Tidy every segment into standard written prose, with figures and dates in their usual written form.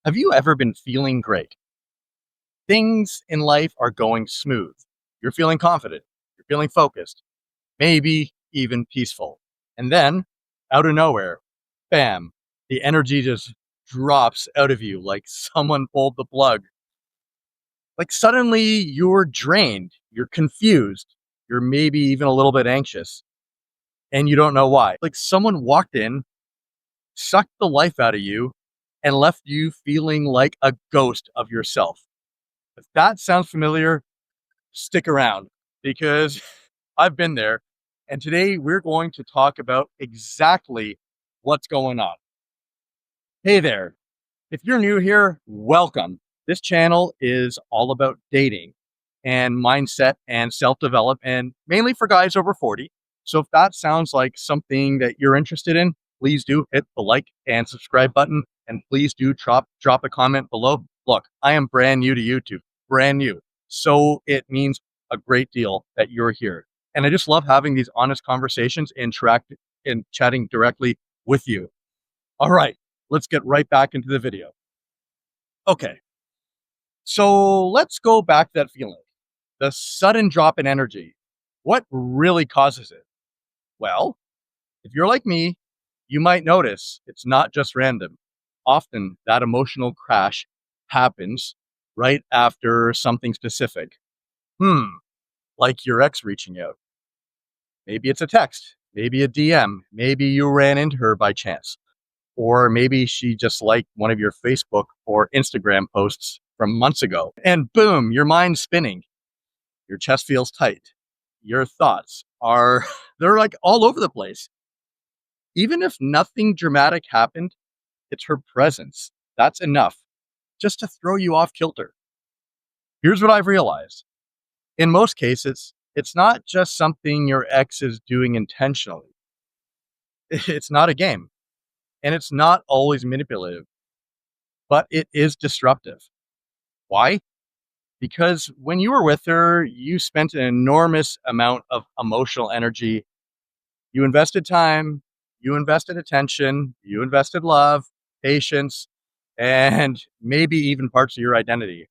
Have you ever been feeling great? Things in life are going smooth. You're feeling confident. You're feeling focused, maybe even peaceful. And then, out of nowhere, bam, the energy just drops out of you like someone pulled the plug. Like suddenly you're drained, you're confused, you're maybe even a little bit anxious, and you don't know why. Like someone walked in, sucked the life out of you, and left you feeling like a ghost of yourself. If that sounds familiar, stick around because I've been there. And today we're going to talk about exactly what's going on. Hey there. If you're new here, welcome. This channel is all about dating and mindset and self development, and mainly for guys over 40. So if that sounds like something that you're interested in, please do hit the like and subscribe button. And please do drop a comment below. Look, I am brand new to YouTube, brand new. So it means a great deal that you're here. And I just love having these honest conversations, interact and chatting directly with you. All right, let's get right back into the video. Okay, so let's go back to that feeling. The sudden drop in energy. What really causes it? Well, if you're like me, you might notice it's not just random. Often that emotional crash happens right after something specific. Hmm, like your ex reaching out. Maybe it's a text, maybe a DM, maybe you ran into her by chance. Or maybe she just liked one of your Facebook or Instagram posts from months ago. And boom, your mind's spinning. Your chest feels tight. Your thoughts are, they're like all over the place. Even if nothing dramatic happened, it's her presence. That's enough just to throw you off kilter. Here's what I've realized. In most cases, it's not just something your ex is doing intentionally. It's not a game and it's not always manipulative, but it is disruptive. Why? Because when you were with her, you spent an enormous amount of emotional energy. You invested time, you invested attention, you invested love, patience, and maybe even parts of your identity.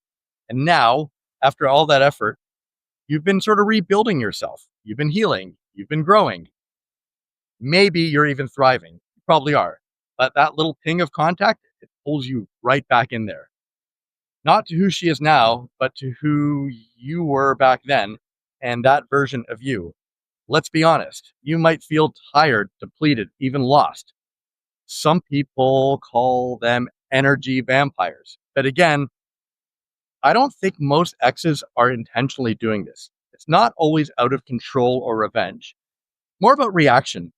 And now, after all that effort, you've been sort of rebuilding yourself. You've been healing, you've been growing. Maybe you're even thriving. You probably are. But that little ping of contact, it pulls you right back in there. Not to who she is now, but to who you were back then and that version of you. Let's be honest, you might feel tired, depleted, even lost. Some people call them energy vampires. But again, I don't think most exes are intentionally doing this. It's not always out of control or revenge, more about reaction.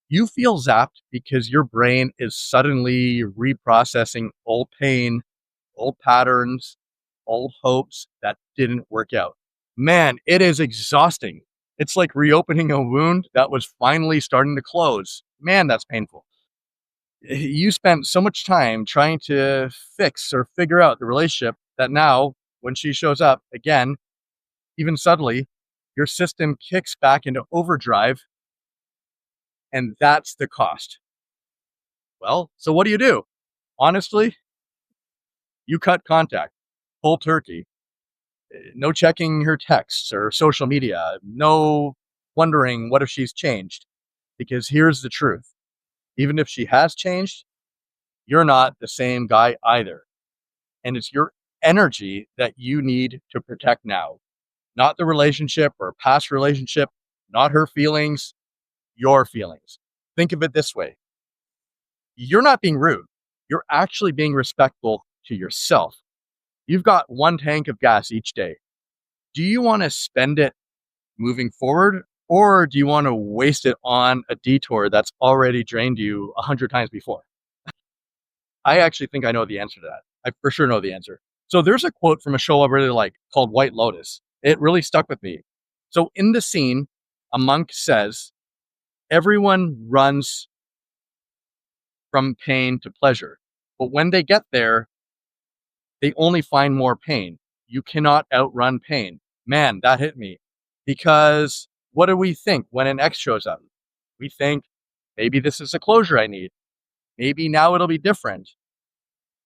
You feel zapped because your brain is suddenly reprocessing old pain, old patterns, old hopes that didn't work out. Man, it is exhausting. It's like reopening a wound that was finally starting to close. Man, that's painful. You spent so much time trying to fix or figure out the relationship that now, when she shows up again, even subtly, your system kicks back into overdrive, and that's the cost. Well, so what do? Honestly, you cut contact, cold turkey. No checking her texts or social media. No wondering what if she's changed. Because here's the truth. Even if she has changed, you're not the same guy either. And it's your energy that you need to protect now. Not the relationship or past relationship, not her feelings, your feelings. Think of it this way. You're not being rude. You're actually being respectful to yourself. You've got one tank of gas each day. Do you want to spend it moving forward, or do you want to waste it on a detour that's already drained you 100 times before? I actually think I know the answer to that. I for sure know the answer. So there's a quote from a show I really like called White Lotus. It really stuck with me. So in the scene, a monk says, everyone runs from pain to pleasure. But when they get there, they only find more pain. You cannot outrun pain. Man, that hit me. Because what do we think when an ex shows up? We think maybe this is a closure I need. Maybe now it'll be different.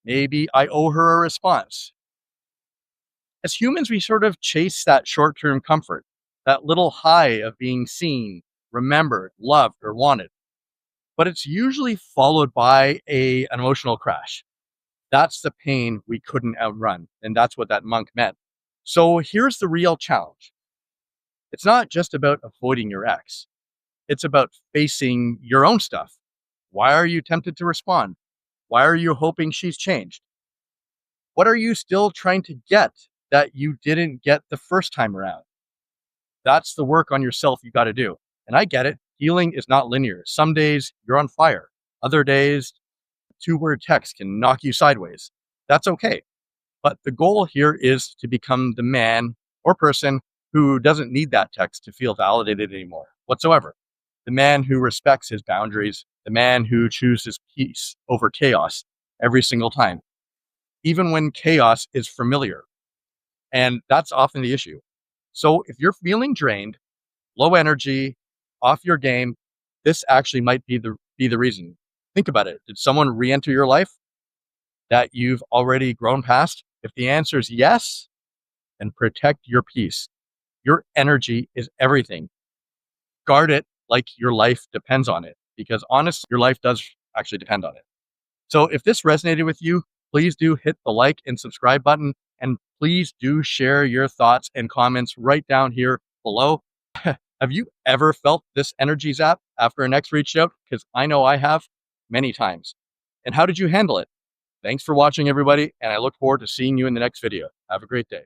Maybe I owe her a response. As humans, we sort of chase that short term comfort, that little high of being seen, remembered, loved, or wanted. But it's usually followed by an emotional crash. That's the pain we couldn't outrun. And that's what that monk meant. So here's the real challenge. It's not just about avoiding your ex. It's about facing your own stuff. Why are you tempted to respond? Why are you hoping she's changed? What are you still trying to get that you didn't get the first time around? That's the work on yourself you got to do. And I get it. Healing is not linear. Some days you're on fire. Other days, a 2-word text can knock you sideways. That's okay. But the goal here is to become the man or person who doesn't need that text to feel validated anymore whatsoever. The man who respects his boundaries, the man who chooses peace over chaos every single time, even when chaos is familiar. And that's often the issue. So if you're feeling drained, low energy, off your game, this actually might be the reason. Think about it. Did someone re-enter your life that you've already grown past? If the answer is yes, then protect your peace. Your energy is everything. Guard it like your life depends on it, because honestly, your life does actually depend on it. So if this resonated with you, please do hit the like and subscribe button, and please do share your thoughts and comments right down here below. Have you ever felt this energy zap after an ex reached out? Because I know I have many times. And how did you handle it? Thanks for watching, everybody, and I look forward to seeing you in the next video. Have a great day.